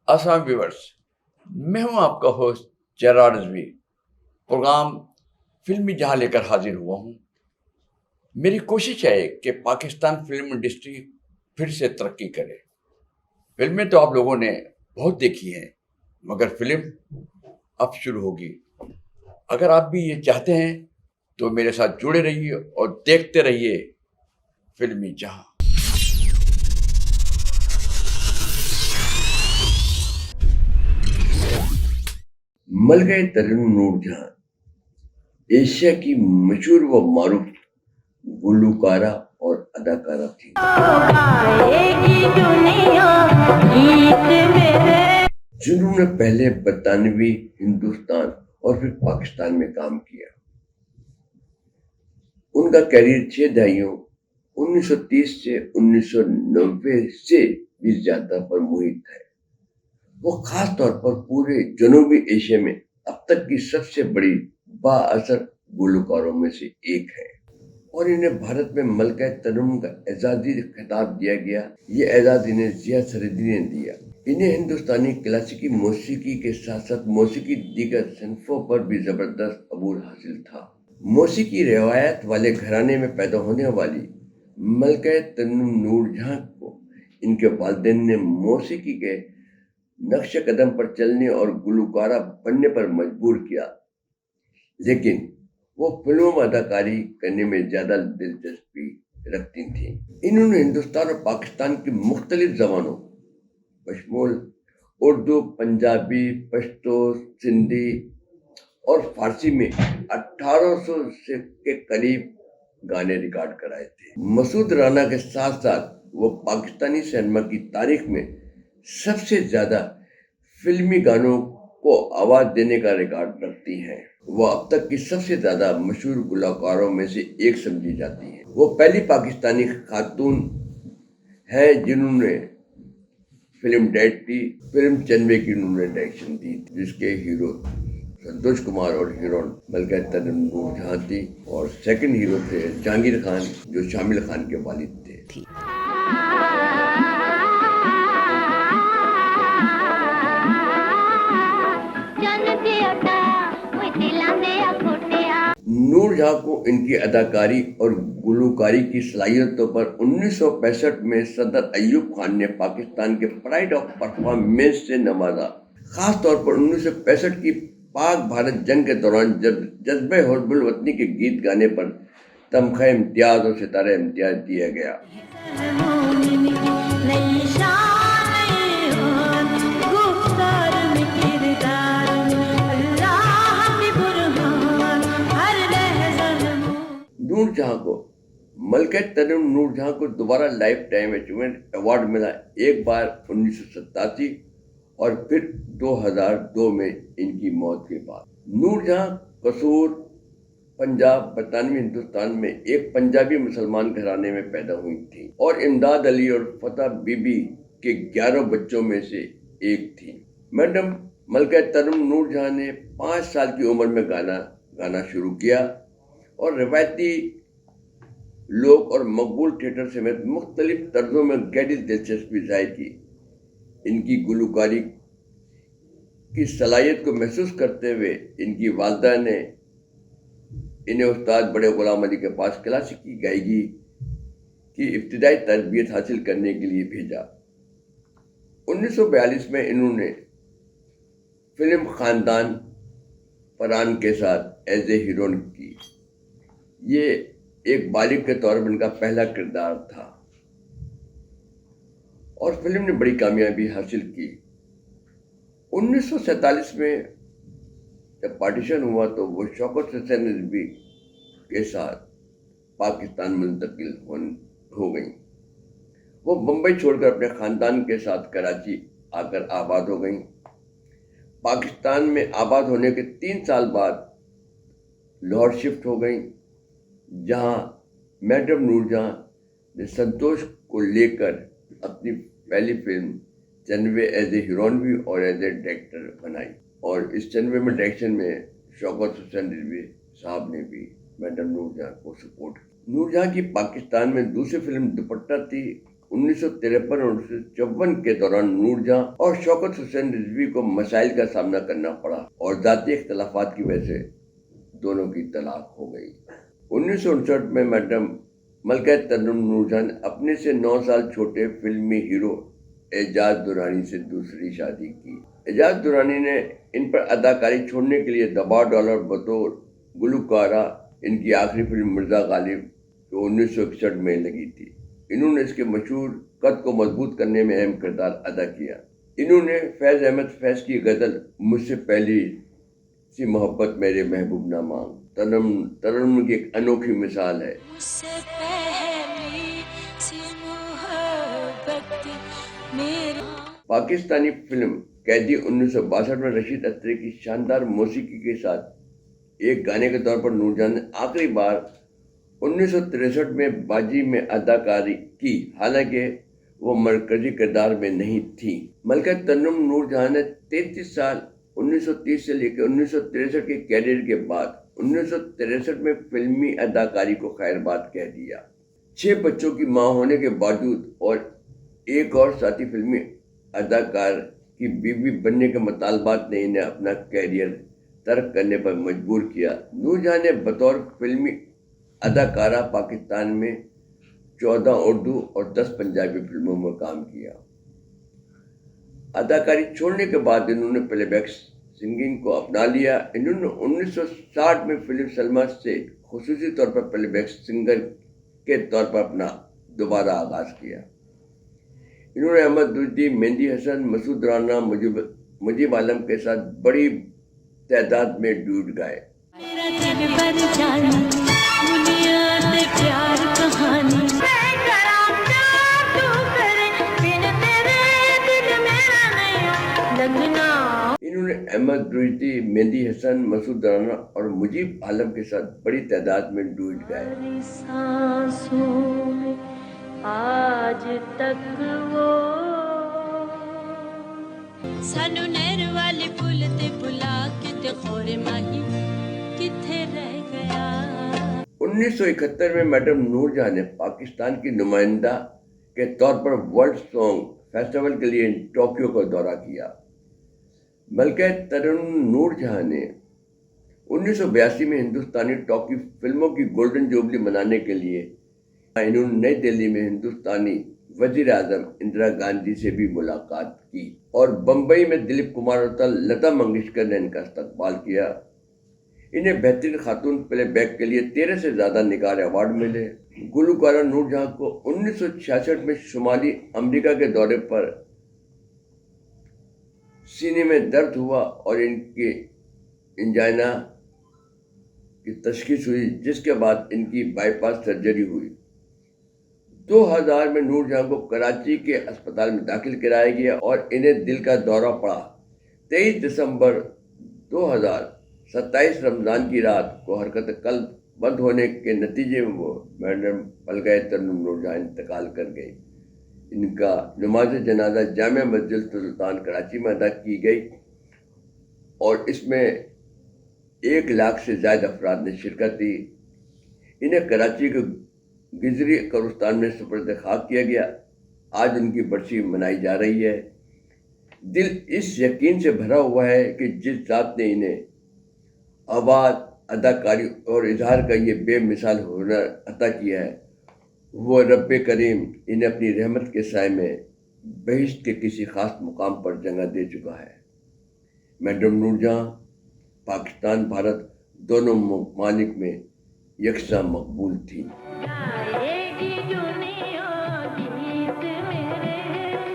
अस्सलाम व्यूअर्स, मैं हूं आपका होस्ट जयरा रिजवी। प्रोग्राम फिल्मी जहां लेकर हाजिर हुआ हूं। मेरी कोशिश है कि पाकिस्तान फिल्म इंडस्ट्री फिर से तरक्की करे। फिल्में तो आप लोगों ने बहुत देखी हैं, मगर फिल्म अब शुरू होगी। अगर आप भी ये चाहते हैं तो मेरे साथ जुड़े रहिए और देखते रहिए फिल्मी जहां। मल गए तरन्नुम नूरजहां एशिया की मशहूर व मारूफ गुलकारा और अदाकारा थी, जिन्होंने पहले बरतानवी हिंदुस्तान और फिर पाकिस्तान में काम किया। उनका कैरियर 6 दहाइयों 1930 से 1990 से भी ज्यादा पर मुहित है। वो खास तौर पर पूरे जनूबी एशिया में अब तक की सबसे बड़ी बाअसर गुलकारों में से एक है और इन्हें भारत में मलका तरन्नुम का एजाजी खिताब दिया गया। ये एजाज इन्हें जिया सरीदी ने दिया। इन्हें हिंदुस्तानी क्लासिकी मौसीकी के साथ साथ मौसीकी दीगर सनफों पर भी जबरदस्त अबूर हासिल था। मौसीकी रिवायत वाले घराने में पैदा होने वाली मलका तरन्नुम नूरजहां को इनके वालिदैन ने मौसीकी के नक्श कदम पर चलने और गुलकारा बनने पर मजबूर किया, लेकिन वो फिल्मों में अदाकारी करने में ज्यादा दिलचस्पी रखती थी। इन्होंने हिंदुस्तान और पाकिस्तान की मुख्तलिफ जबानों बशमूल उर्दू, पंजाबी, पश्तो, सिंधी और फारसी में 1800 से के करीब गाने रिकॉर्ड कराए थे। मसूद राना के साथ साथ वो पाकिस्तानी सिनेमा की तारीख में सबसे ज्यादा फिल्मी गानों को आवाज देने का रिकॉर्ड रखती हैं। वो अब तक की सबसे ज्यादा मशहूर गुलकारों में से एक समझी जाती हैं। वो पहली पाकिस्तानी खातून है जिन्होंने फिल्म डायरेक्ट की। फिल्म चन्वे की उन्होंने डायरेक्शन दी, जिसके हीरो संतोष कुमार और हीरोइन मलका तरन्नुम नूरजहां थी और सेकंड हीरो थे जहांगीर खान, जो शामिल खान के वालिद थे। नूरजहां को इनकी अदाकारी और गुलकारी की सलाहियतों पर 1965 में सदर अय्यूब खान ने पाकिस्तान के प्राइड ऑफ परफॉर्मेंस से नवाजा। खास तौर पर 1965 की पाक भारत जंग के दौरान जब जज्बे हुर्बुल वतनी के गीत गाने पर तमगा इम्तियाज और सितारा इम्तियाज दिया गया। नूरजहां को मलका तरन्नुम नूरजहां को दोबारा लाइफ टाइम अचीवमेंट अवार्ड मिला, एक बार 1987 और फिर 2002 में इनकी मौत के बाद। नूरजहां कसूर, पंजाब, बरतानवी हिंदुस्तान में एक पंजाबी मुसलमान घराने में पैदा हुई थी और इमदाद अली और फतेह बीबी के 11 बच्चों में से एक थी। मैडम मलका तरन्नुम नूरजहां ने 5 साल की उम्र में गाना शुरू किया और रवायती लोक और मकबूल थिएटर समेत मुख्तलिफ तर्जों में गहरी दिलचस्पी जाहिर की। इनकी गुलकारी की सलाहियत को महसूस करते हुए इनकी वालदा ने इन्हें उस्ताद बड़े गुलाम अली के पास क्लासिकी गायकी की इब्तिदाई तरबियत हासिल करने के लिए भेजा। 1942 में इन्होंने फिल्म खानदान फरहान के साथ एज ए हीरोइन की। ये एक बालिग के तौर पर इनका पहला किरदार था और फिल्म ने बड़ी कामयाबी हासिल की। 1947 में जब पार्टीशन हुआ तो वो शौकत हुसैन रिजवी के साथ पाकिस्तान मुंतकिल हो गई। वो बम्बई छोड़कर अपने खानदान के साथ कराची आकर आबाद हो गई। पाकिस्तान में आबाद होने के 3 साल बाद लाहौर शिफ्ट हो गई, जहां मैडम नूरजहां ने संतोष को लेकर अपनी पहली फिल्म चन्वे एज ए हीरोइन भी और एज ए डायरेक्टर बनाई और इस चन्वे में डायरेक्शन में शौकत हुसैन रिजवी साहब ने भी मैडम नूरजहां को सपोर्ट किया। नूरजहां की पाकिस्तान में दूसरी फिल्म दुपट्टा थी 1953 اور 1954 کے دوران نور جہاں اور شوکت حسین رضوی کو مسائل کا سامنا کرنا پڑا اور ذاتی اختلافات کی وجہ سے دونوں کی طلاق ہو گئی۔ 1959 میں میڈم ملکہ ترنم نور جہاں نے اپنے سے 9 سال چھوٹے فلمی ہیرو اعجاز درانی سے دوسری شادی کی۔ اعجاز درانی نے ان پر اداکاری چھوڑنے کے لیے دباؤ ڈالا اور بطور گلوکارہ ان کی آخری فلم مرزا غالب جو 1961 میں لگی تھی۔ انہوں نے اس کے مشہور قد کو مضبوط کرنے میں اہم کردار ادا کیا۔ انہوں نے فیض احمد فیض کی غزل مجھ سے پہلی سی محبت میرے محبوب نہ مانگ ترنم کی ایک انوکھی مثال ہے۔ مجھ سے پہلی سی محبت میری۔ پاکستانی فلم قیدی 1962 میں رشید اتری کی شاندار موسیقی کے ساتھ ایک گانے کے طور پر نور جہاں نے آخری بار 1963 میں باجی میں اداکاری کی، حالانکہ وہ مرکزی کردار میں نہیں تھی۔ ملکہ ترنم نور جہاں نے 33 سال 1930 سے لے کے 1963 کے کیریئر کے بعد 1963 میں فلمی اداکاری کو خیر بات کہہ دیا۔ 6 بچوں کی ماں ہونے کے باوجود اور ایک اور ساتھی فلمی اداکار کی بیوی بننے کے مطالبات نے انہیں اپنا کیریئر ترک کرنے پر مجبور کیا۔ نور جہاں نے بطور فلمی اداکارہ پاکستان میں 14 اردو اور 10 پنجابی فلموں میں کام کیا۔ اداکاری چھوڑنے کے بعد انہوں نے پلے بیک سنگنگ کو اپنا لیا۔ انہوں نے 1960 میں فلم سلما سے خصوصی طور پر پلے بیک سنگر کے طور پر اپنا دوبارہ آغاز کیا۔ انہوں نے احمد رشدی، مہندی حسن، مسعود رانا، مجیب عالم کے ساتھ بڑی تعداد میں ڈیوٹ گائے۔ میرا دل بر جانی بنیاد پیار کہانی میں کرام کیا تو کرے بن تیرے دل میرا نہیں لگنا۔ انہوں نے احمد رشدی، مہندی حسن، مسعود رانا اور مجیب عالم کے ساتھ بڑی تعداد میں ڈیوٹ گائے۔ ہماری سانسوں میں آج تک وہ سانو نہر والے پل تے بلا کے تے خورے ماہی کتھے رہ گیا۔ 1971 میں میڈم نور جہاں نے پاکستان کی نمائندہ کے طور پر ورلڈ سانگ فیسٹیول کے لیے ٹوکیو کا دورہ کیا۔ ملکہ ترنم نور جہاں نے 1982 میں ہندوستانی ٹاکی فلموں کی گولڈن جوبلی منانے کے لیے انہوں نے نئی دہلی میں ہندوستانی وزیر اعظم اندرا گاندھی سے بھی ملاقات کی اور بمبئی میں دلیپ کمار اور لتا منگیشکر نے ان کا استقبال کیا۔ انہیں بہترین خاتون پلے بیک کے لیے 13 سے زیادہ نگار ایوارڈ ملے۔ گلوکارہ نور جہاں کو 1966 میں شمالی امریکہ کے دورے پر سینے میں درد ہوا اور ان کی انجائنا کی تشخیص ہوئی، جس کے بعد ان کی بائی پاس سرجری ہوئی۔ 2000 میں نور جہاں کو کراچی کے اسپتال میں داخل کرایا گیا اور انہیں دل کا دورہ پڑا۔ 23 دسمبر 2000 27 رمضان کی رات کو حرکت قلب بند ہونے کے نتیجے میں وہ میڈم ملکہ ترنم نور جہاں انتقال کر گئی۔ ان کا نماز جنازہ جامع مسجد سلطان کراچی میں ادا کی گئی اور اس میں 1 لاکھ سے زائد افراد نے شرکت کی۔ انہیں کراچی کے گجری قبرستان میں سپرد خاک کیا گیا۔ آج ان کی برسی منائی جا رہی ہے۔ دل اس یقین سے بھرا ہوا ہے کہ جس ذات نے انہیں آواز، اداکاری اور اظہار کا یہ بے مثال ہنر عطا کیا ہے، وہ رب کریم انہیں اپنی رحمت کے سائے میں بہشت کے کسی خاص مقام پر جگہ دے چکا ہے۔ میڈم نور جہاں پاکستان، بھارت دونوں ممالک میں یکساں مقبول تھی۔ گائے گی دنیا گیت میں